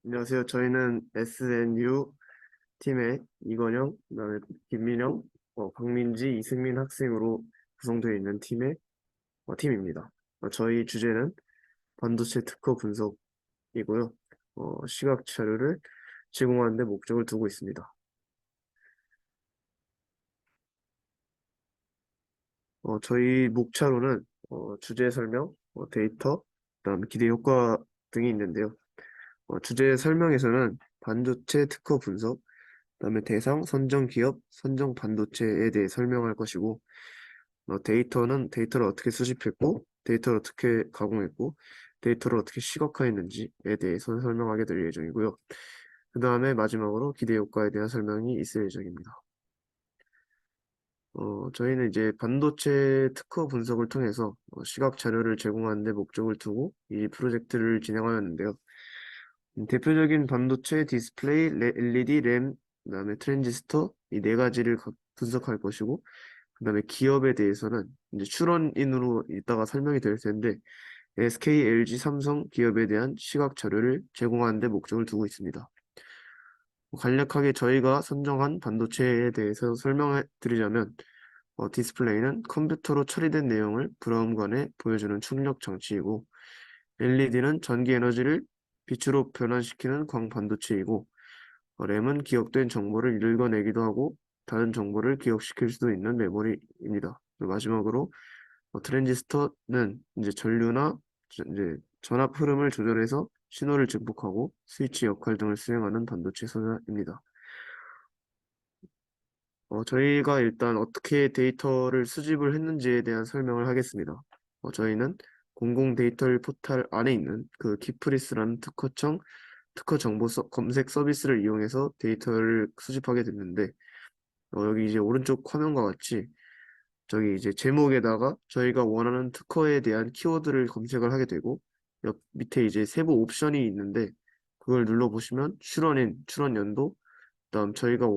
안녕하세요. 저희는 SNU 팀의 이건영, 그다음에 김민영, 박민지, 이승민 학생으로 구성되어 있는 팀입니다. 저희 주제는 반도체 특허 분석이고요. 시각 자료를 제공하는 데 목적을 두고 있습니다. 저희 목차로는 주제 설명, 데이터, 그다음에 기대 효과 등이 있는데요. 주제 설명에서는 반도체 특허 분석, 그다음에 대상, 선정 기업, 선정 반도체에 대해 설명할 것이고, 데이터는 데이터를 어떻게 수집했고, 데이터를 어떻게 가공했고, 데이터를 어떻게 시각화했는지에 대해서 설명하게 될 예정이고요. 그 다음에 마지막으로 기대 효과에 대한 설명이 있을 예정입니다. 저희는 이제 반도체 특허 분석을 통해서 시각 자료를 제공하는 데 목적을 두고 이 프로젝트를 진행하였는데요. 대표적인 반도체, 디스플레이, LED, 램, 그다음에 트랜지스터 이 네 가지를 분석할 것이고, 그다음에 기업에 대해서는 이제 출원인으로 이따가 설명이 될 텐데 SK, LG, 삼성 기업에 대한 시각 자료를 제공하는 데 목적을 두고 있습니다. 간략하게 저희가 선정한 반도체에 대해서 설명해 드리자면 디스플레이는 컴퓨터로 처리된 내용을 브라운관에 보여주는 출력 장치이고 LED는 전기 에너지를 빛으로 변환시키는 광 반도체이고 램은 기억된 정보를 읽어내기도 하고 다른 정보를 기억시킬 수도 있는 메모리입니다. 마지막으로 트랜지스터는 이제 전류나 이제 전압 흐름을 조절해서 신호를 증폭하고 스위치 역할 등을 수행하는 반도체 소자입니다. 저희가 일단 어떻게 데이터를 수집을 했는지에 대한 설명을 하겠습니다. 저희는 공공 데이터 포탈 안에 있는 그 키프리스라는 특허 정보 검색 서비스를 이용해서 데이터를 수집하게 됐는데, 여기 이제 오른쪽 화면과 같이 저기 이제 제목에다가 저희가 원하는 특허에 대한 키워드를 검색을 하게 되고, 옆 밑에 이제 세부 옵션이 있는데, 그걸 눌러보시면 출원 연도, 그다음 저희가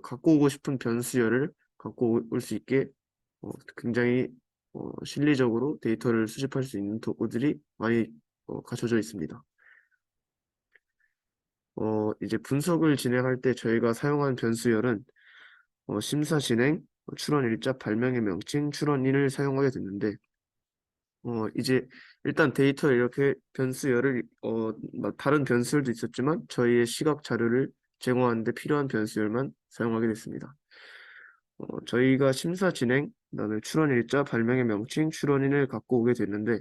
갖고 오고 싶은 변수열을 갖고 올 수 있게 굉장히 실리적으로 데이터를 수집할 수 있는 도구들이 많이 갖춰져 있습니다. 이제 분석을 진행할 때 저희가 사용한 변수열은 심사 진행, 출원 일자, 발명의 명칭, 출원인을 사용하게 됐는데 이제 일단 데이터에 이렇게 변수열을 다른 변수열도 있었지만 저희의 시각 자료를 제공하는 데 필요한 변수열만 사용하게 됐습니다. 저희가 심사 진행, 그다음에 출원 일자, 발명의 명칭, 출원인을 갖고 오게 됐는데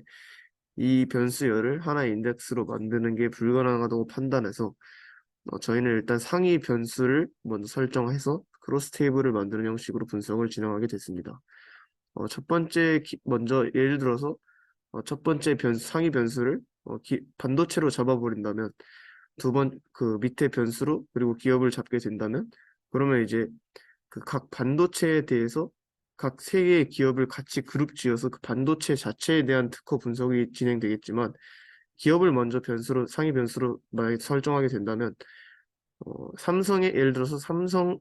이 변수열을 하나의 인덱스로 만드는 게 불가능하다고 판단해서 저희는 일단 상위 변수를 먼저 설정해서 크로스 테이블을 만드는 형식으로 분석을 진행하게 됐습니다. 먼저 예를 들어서 첫 번째 상위 변수를 반도체로 잡아버린다면 그 밑에 변수로 그리고 기업을 잡게 된다면 그러면 이제 그 각 반도체에 대해서 각 세 개의 기업을 같이 그룹 지어서 그 반도체 자체에 대한 특허 분석이 진행되겠지만 기업을 먼저 상위 변수로 만약에 설정하게 된다면 삼성의 예를 들어서 삼성의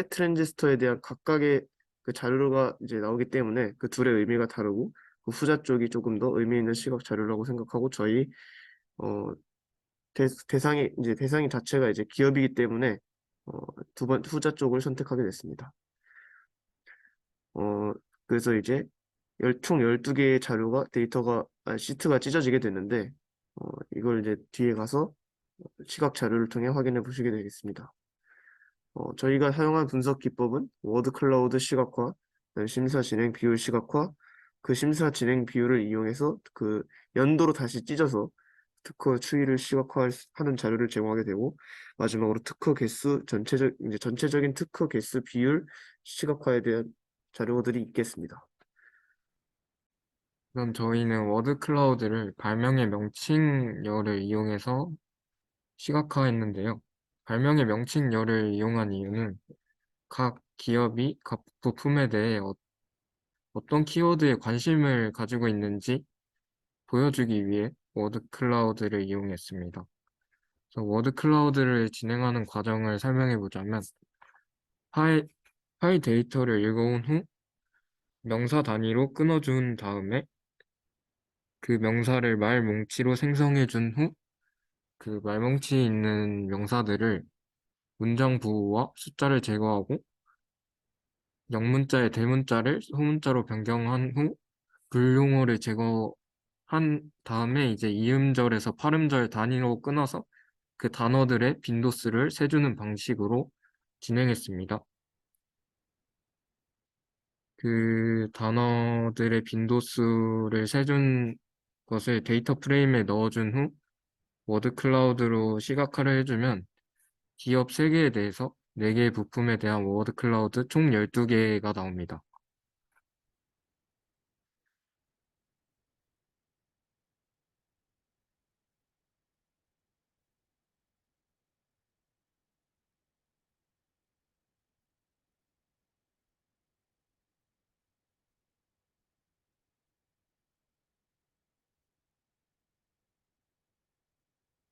트랜지스터에 대한 각각의 그 자료가 이제 나오기 때문에 그 둘의 의미가 다르고 그 후자 쪽이 조금 더 의미 있는 시각 자료라고 생각하고 저희 어, 대상이 자체가 이제 기업이기 때문에 어, 후자 쪽을 선택하게 됐습니다. 어, 그래서 이제 총 12개의 시트가 찢어지게 됐는데 이걸 이제 뒤에 가서 시각 자료를 통해 확인해 보시게 되겠습니다. 저희가 사용한 분석 기법은 워드 클라우드 시각화, 그다음에 심사 진행 비율 시각화, 그 심사 진행 비율을 이용해서 그 연도로 다시 찢어서 특허 추이를 시각화하는 자료를 제공하게 되고 마지막으로 전체적인 특허 개수 비율 시각화에 대한 자료들이 있겠습니다. 그럼 저희는 워드 클라우드를 발명의 명칭열을 이용해서 시각화했는데요. 발명의 명칭열을 이용한 이유는 각 기업이 각 부품에 대해 어떤 키워드에 관심을 가지고 있는지 보여주기 위해 워드 클라우드를 이용했습니다. 그래서 워드 클라우드를 진행하는 과정을 설명해 보자면 파일, 파일 데이터를 읽어온 후 명사 단위로 끊어준 다음에 그 명사를 말 뭉치로 생성해 준 후 그 말뭉치 있는 명사들을 문장 부호와 숫자를 제거하고 영문자의 대문자를 소문자로 변경한 후 불용어를 제거한 다음에 이제 이음절에서 팔음절 단위로 끊어서 그 단어들의 빈도수를 세주는 방식으로 진행했습니다. 그 단어들의 빈도수를 세준 것을 데이터 프레임에 넣어준 후 워드 클라우드로 시각화를 해주면 기업 3개에 대해서 4개의 부품에 대한 워드 클라우드 총 12개가 나옵니다.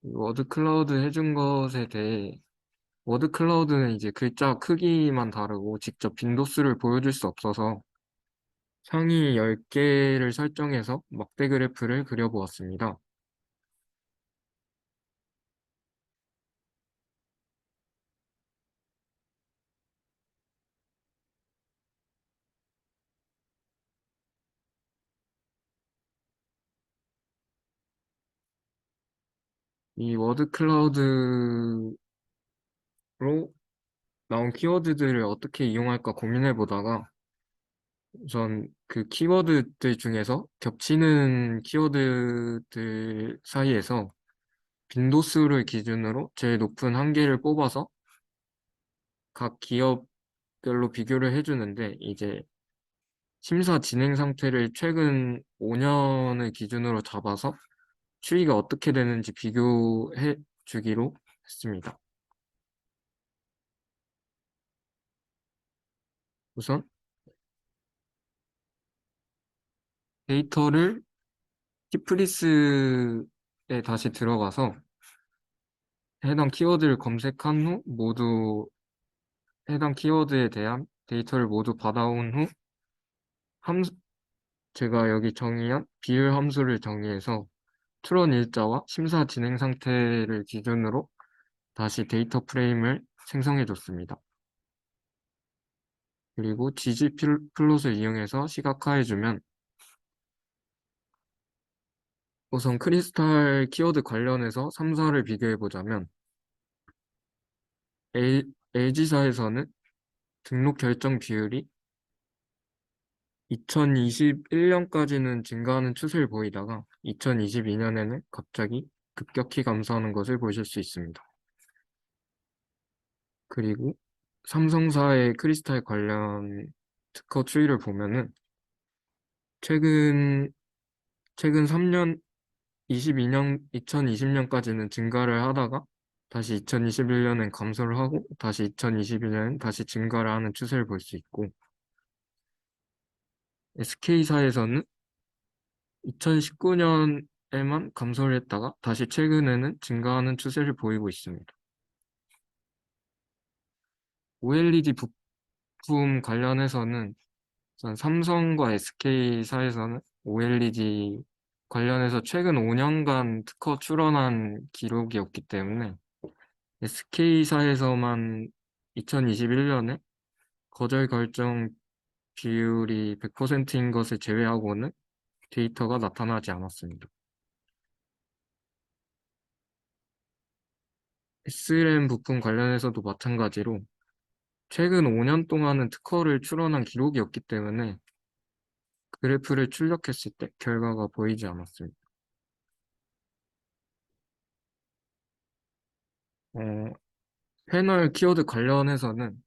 워드 클라우드 해준 것에 대해 워드 클라우드는 이제 글자 크기만 다르고 직접 빈도수를 보여줄 수 없어서 상위 10개를 설정해서 막대 그래프를 그려보았습니다. 이 워드 클라우드로 나온 키워드들을 어떻게 이용할까 고민해 보다가 우선 그 키워드들 중에서 겹치는 키워드들 사이에서 빈도수를 기준으로 제일 높은 한 개를 뽑아서 각 기업별로 비교를 해주는데 이제 심사 진행 상태를 최근 5년을 기준으로 잡아서 추이가 어떻게 되는지 비교해 주기로 했습니다. 우선 데이터를 키프리스에 다시 들어가서 해당 키워드를 검색한 후 모두 해당 키워드에 대한 데이터를 모두 받아온 후 함수, 제가 여기 정의한 비율 함수를 정의해서 트론 일자와 심사 진행 상태를 기준으로 다시 데이터 프레임을 생성해 줬습니다. 그리고 gg플롯을 이용해서 시각화해주면 우선 크리스탈 키워드 관련해서 3사를 비교해보자면 LG사에서는 등록 결정 비율이 2021년까지는 증가하는 추세를 보이다가 2022년에는 갑자기 급격히 감소하는 것을 보실 수 있습니다. 그리고 삼성사의 크리스탈 관련 특허 추이를 보면은 최근 최근 3년 2020년까지는 증가를 하다가 다시 2021년엔 감소를 하고 다시 2022년엔 다시 증가를 하는 추세를 볼 수 있고 SK사에서는 2019년에만 감소를 했다가 다시 최근에는 증가하는 추세를 보이고 있습니다. OLED 부품 관련해서는 우선 삼성과 SK사에서는 OLED 관련해서 최근 5년간 특허 출원한 기록이 없기 때문에 SK사에서만 2021년에 거절 결정 비율이 100%인 것을 제외하고는 데이터가 나타나지 않았습니다. SRAM 부품 관련해서도 마찬가지로 최근 5년 동안은 특허를 출원한 기록이 없기 때문에 그래프를 출력했을 때 결과가 보이지 않았습니다. 어, 패널 키워드 관련해서는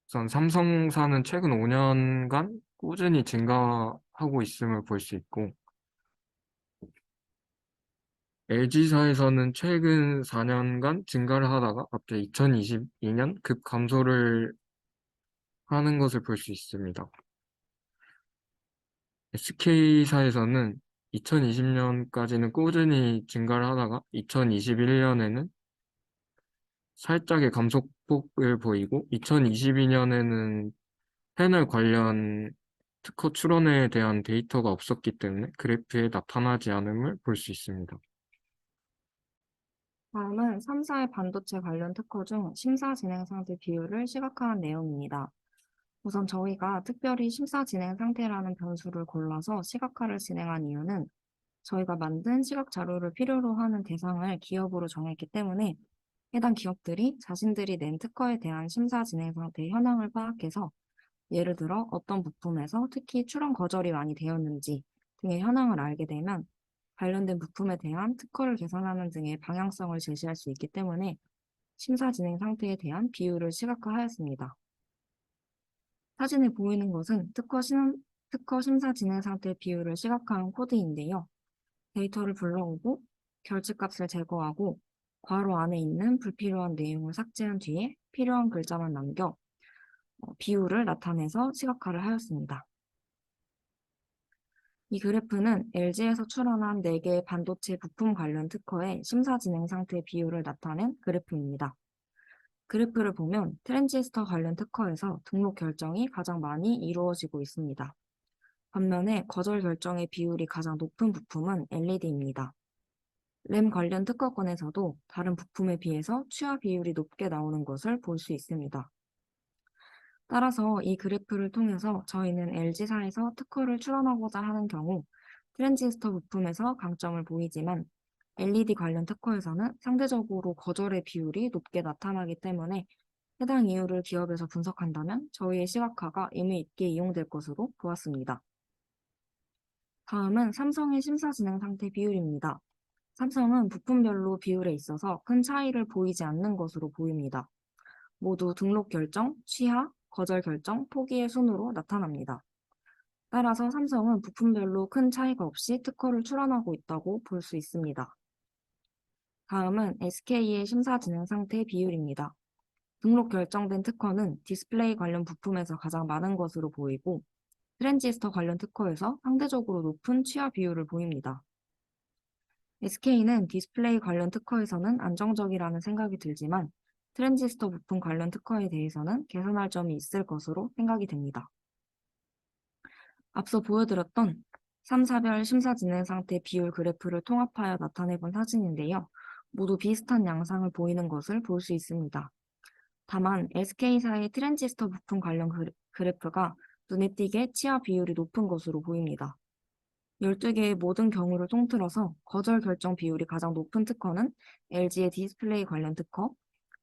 우선 삼성사는 최근 5년간 꾸준히 증가하고 있음을 볼 수 있고 LG사에서는 최근 4년간 증가를 하다가 갑자기 2022년 급감소를 하는 것을 볼 수 있습니다. SK사에서는 2020년까지는 꾸준히 증가를 하다가 2021년에는 살짝의 감소폭을 보이고 2022년에는 패널 관련 특허 출원에 대한 데이터가 없었기 때문에 그래프에 나타나지 않음을 볼 수 있습니다. 다음은 3사의 반도체 관련 특허 중 심사 진행 상태 비율을 시각화한 내용입니다. 우선 저희가 특별히 심사 진행 상태라는 변수를 골라서 시각화를 진행한 이유는 저희가 만든 시각 자료를 필요로 하는 대상을 기업으로 정했기 때문에 해당 기업들이 자신들이 낸 특허에 대한 심사 진행 상태 현황을 파악해서 예를 들어 어떤 부품에서 특히 출원 거절이 많이 되었는지 등의 현황을 알게 되면 관련된 부품에 대한 특허를 개선하는 등의 방향성을 제시할 수 있기 때문에 심사 진행 상태에 대한 비율을 시각화하였습니다. 사진에 보이는 것은 특허 심사 진행 상태 비율을 시각화한 코드인데요. 데이터를 불러오고 결집값을 제거하고 괄호 안에 있는 불필요한 내용을 삭제한 뒤에 필요한 글자만 남겨 비율을 나타내서 시각화를 하였습니다. 이 그래프는 LG에서 출원한 4개의 반도체 부품 관련 특허의 심사 진행 상태 비율을 나타낸 그래프입니다. 그래프를 보면 트랜지스터 관련 특허에서 등록 결정이 가장 많이 이루어지고 있습니다. 반면에 거절 결정의 비율이 가장 높은 부품은 LED입니다. 램 관련 특허권에서도 다른 부품에 비해서 취하 비율이 높게 나오는 것을 볼 수 있습니다. 따라서 이 그래프를 통해서 저희는 LG사에서 특허를 출원하고자 하는 경우 트랜지스터 부품에서 강점을 보이지만 LED 관련 특허에서는 상대적으로 거절의 비율이 높게 나타나기 때문에 해당 이유를 기업에서 분석한다면 저희의 시각화가 의미 있게 이용될 것으로 보았습니다. 다음은 삼성의 심사 진행 상태 비율입니다. 삼성은 부품별로 비율에 있어서 큰 차이를 보이지 않는 것으로 보입니다. 모두 등록 결정, 취하, 거절 결정, 포기의 순으로 나타납니다. 따라서 삼성은 부품별로 큰 차이가 없이 특허를 출원하고 있다고 볼 수 있습니다. 다음은 SK의 심사 진행 상태 비율입니다. 등록 결정된 특허는 디스플레이 관련 부품에서 가장 많은 것으로 보이고 트랜지스터 관련 특허에서 상대적으로 높은 취하 비율을 보입니다. SK는 디스플레이 관련 특허에서는 안정적이라는 생각이 들지만 트랜지스터 부품 관련 특허에 대해서는 개선할 점이 있을 것으로 생각이 됩니다. 앞서 보여드렸던 3, 4별 심사 진행 상태 비율 그래프를 통합하여 나타내본 사진인데요. 모두 비슷한 양상을 보이는 것을 볼 수 있습니다. 다만 SK사의 트랜지스터 부품 관련 그래프가 눈에 띄게 취하 비율이 높은 것으로 보입니다. 12개의 모든 경우를 통틀어서 거절 결정 비율이 가장 높은 특허는 LG의 디스플레이 관련 특허,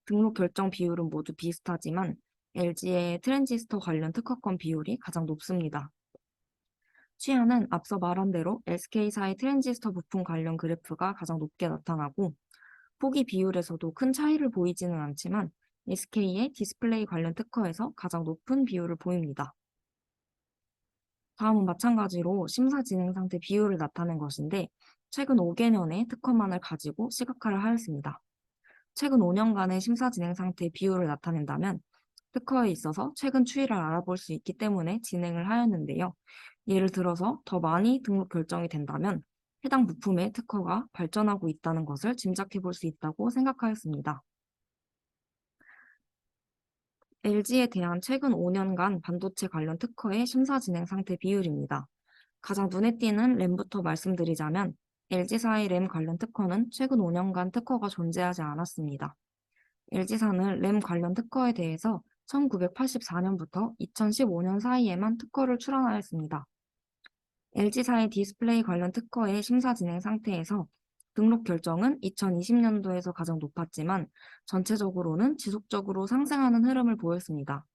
등록 결정 비율은 모두 비슷하지만 LG의 트랜지스터 관련 특허권 비율이 가장 높습니다. 취하는 앞서 말한 대로 SK사의 트랜지스터 부품 관련 그래프가 가장 높게 나타나고 포기 비율에서도 큰 차이를 보이지는 않지만 SK의 디스플레이 관련 특허에서 가장 높은 비율을 보입니다. 다음은 마찬가지로 심사 진행 상태 비율을 나타낸 것인데 최근 5개년의 특허만을 가지고 시각화를 하였습니다. 최근 5년간의 심사 진행 상태 비율을 나타낸다면 특허에 있어서 최근 추이를 알아볼 수 있기 때문에 진행을 하였는데요. 예를 들어서 더 많이 등록 결정이 된다면 해당 부품의 특허가 발전하고 있다는 것을 짐작해 볼 수 있다고 생각하였습니다. LG에 대한 최근 5년간 반도체 관련 특허의 심사 진행 상태 비율입니다. 가장 눈에 띄는 램부터 말씀드리자면 LG사의 램 관련 특허는 최근 5년간 특허가 존재하지 않았습니다. LG사는 램 관련 특허에 대해서 1984년부터 2015년 사이에만 특허를 출원하였습니다. LG사의 디스플레이 관련 특허의 심사 진행 상태에서 등록 결정은 2020년도에서 가장 높았지만 전체적으로는 지속적으로 상승하는 흐름을 보였습니다.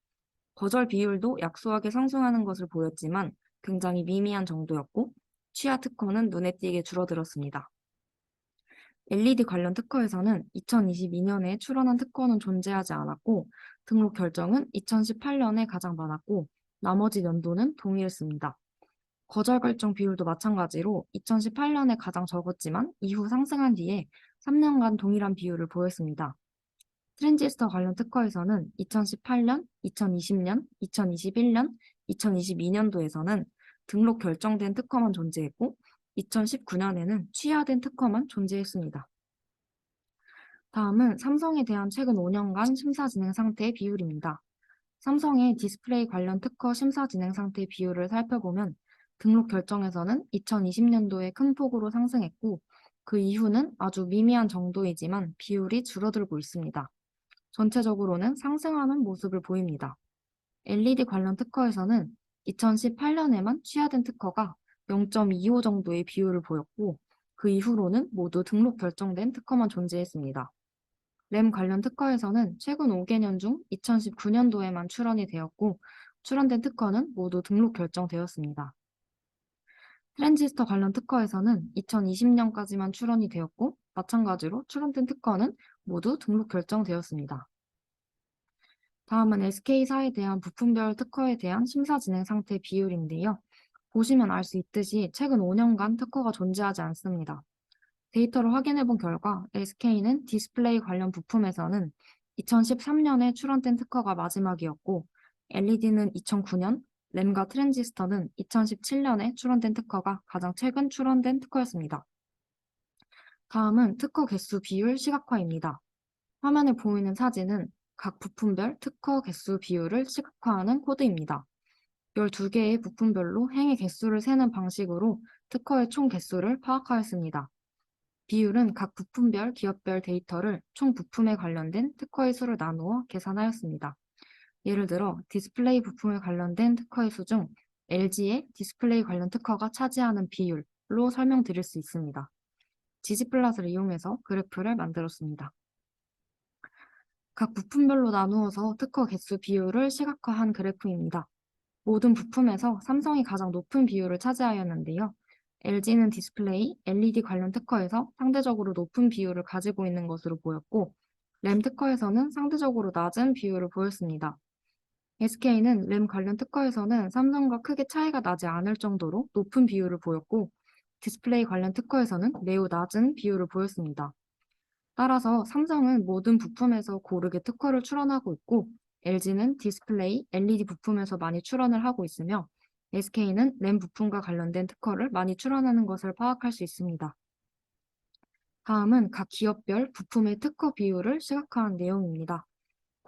거절 비율도 약소하게 상승하는 것을 보였지만 굉장히 미미한 정도였고 취하 특허는 눈에 띄게 줄어들었습니다. LED 관련 특허에서는 2022년에 출원한 특허는 존재하지 않았고 등록 결정은 2018년에 가장 많았고 나머지 연도는 동일했습니다. 거절 결정 비율도 마찬가지로 2018년에 가장 적었지만 이후 상승한 뒤에 3년간 동일한 비율을 보였습니다. 트랜지스터 관련 특허에서는 2018년, 2020년, 2021년, 2022년도에서는 등록 결정된 특허만 존재했고 2019년에는 취하된 특허만 존재했습니다. 다음은 삼성에 대한 최근 5년간 심사 진행 상태의 비율입니다. 삼성의 디스플레이 관련 특허 심사 진행 상태 비율을 살펴보면 등록 결정에서는 2020년도에 큰 폭으로 상승했고 그 이유는 아주 미미한 정도이지만 비율이 줄어들고 있습니다. 전체적으로는 상승하는 모습을 보입니다. LED 관련 특허에서는 2018년에만 취하된 특허가 0.25 정도의 비율을 보였고, 그 이후로는 모두 등록 결정된 특허만 존재했습니다. 램 관련 특허에서는 최근 5개년 중 2019년도에만 출원이 되었고, 출원된 특허는 모두 등록 결정되었습니다. 트랜지스터 관련 특허에서는 2020년까지만 출원이 되었고, 마찬가지로 출원된 특허는 모두 등록 결정되었습니다. 다음은 SK사에 대한 부품별 특허에 대한 심사 진행 상태 비율인데요. 보시면 알 수 있듯이 최근 5년간 특허가 존재하지 않습니다. 데이터를 확인해 본 결과 SK는 디스플레이 관련 부품에서는 2013년에 출원된 특허가 마지막이었고, LED는 2009년, 램과 트랜지스터는 2017년에 출원된 특허가 가장 최근 출원된 특허였습니다. 다음은 특허 개수 비율 시각화입니다. 화면에 보이는 사진은 각 부품별 특허 개수 비율을 시각화하는 코드입니다. 12개의 부품별로 행의 개수를 세는 방식으로 특허의 총 개수를 파악하였습니다. 비율은 각 부품별, 기업별 데이터를 총 부품에 관련된 특허의 수를 나누어 계산하였습니다. 예를 들어 디스플레이 부품에 관련된 특허의 수 중 LG의 디스플레이 관련 특허가 차지하는 비율로 설명드릴 수 있습니다. 지지플랫을 이용해서 그래프를 만들었습니다. 각 부품별로 나누어서 특허 개수 비율을 시각화한 그래프입니다. 모든 부품에서 삼성이 가장 높은 비율을 차지하였는데요. LG는 디스플레이, LED 관련 특허에서 상대적으로 높은 비율을 가지고 있는 것으로 보였고, 램 특허에서는 상대적으로 낮은 비율을 보였습니다. SK는 램 관련 특허에서는 삼성과 크게 차이가 나지 않을 정도로 높은 비율을 보였고, 디스플레이 관련 특허에서는 매우 낮은 비율을 보였습니다. 따라서 삼성은 모든 부품에서 고르게 특허를 출원하고 있고, LG는 디스플레이, LED 부품에서 많이 출원을 하고 있으며, SK는 램 부품과 관련된 특허를 많이 출원하는 것을 파악할 수 있습니다. 다음은 각 기업별 부품의 특허 비율을 시각화한 내용입니다.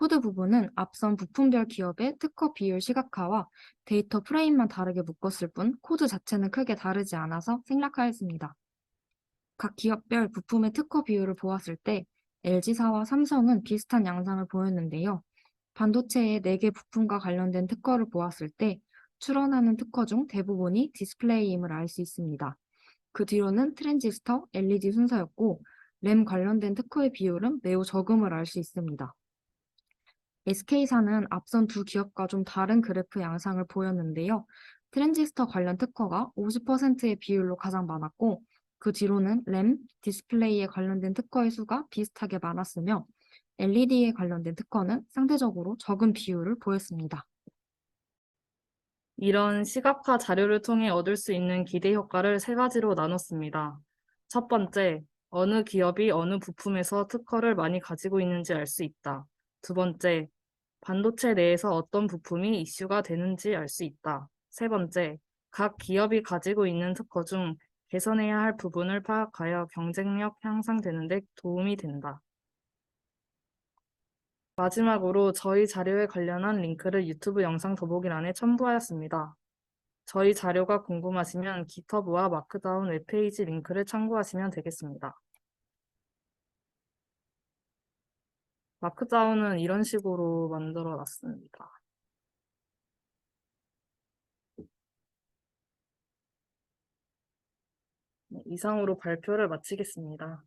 코드 부분은 앞선 부품별 기업의 특허 비율 시각화와 데이터 프레임만 다르게 묶었을 뿐 코드 자체는 크게 다르지 않아서 생략하였습니다. 각 기업별 부품의 특허 비율을 보았을 때 LG사와 삼성은 비슷한 양상을 보였는데요. 반도체의 4개 부품과 관련된 특허를 보았을 때 출원하는 특허 중 대부분이 디스플레이임을 알 수 있습니다. 그 뒤로는 트랜지스터, LED 순서였고 램 관련된 특허의 비율은 매우 적음을 알 수 있습니다. SK사는 앞선 두 기업과 좀 다른 그래프 양상을 보였는데요. 트랜지스터 관련 특허가 50%의 비율로 가장 많았고, 그 뒤로는 램, 디스플레이에 관련된 특허의 수가 비슷하게 많았으며, LED에 관련된 특허는 상대적으로 적은 비율을 보였습니다. 이런 시각화 자료를 통해 얻을 수 있는 기대 효과를 3가지로 나눴습니다. 첫 번째, 어느 기업이 어느 부품에서 특허를 많이 가지고 있는지 알 수 있다. 두 번째, 반도체 내에서 어떤 부품이 이슈가 되는지 알 수 있다. 세 번째, 각 기업이 가지고 있는 특허 중 개선해야 할 부분을 파악하여 경쟁력 향상되는 데 도움이 된다. 마지막으로 저희 자료에 관련한 링크를 유튜브 영상 더보기란에 첨부하였습니다. 저희 자료가 궁금하시면 GitHub와 마크다운 웹페이지 링크를 참고하시면 되겠습니다. 마크다운은 이런 식으로 만들어 놨습니다. 네, 이상으로 발표를 마치겠습니다.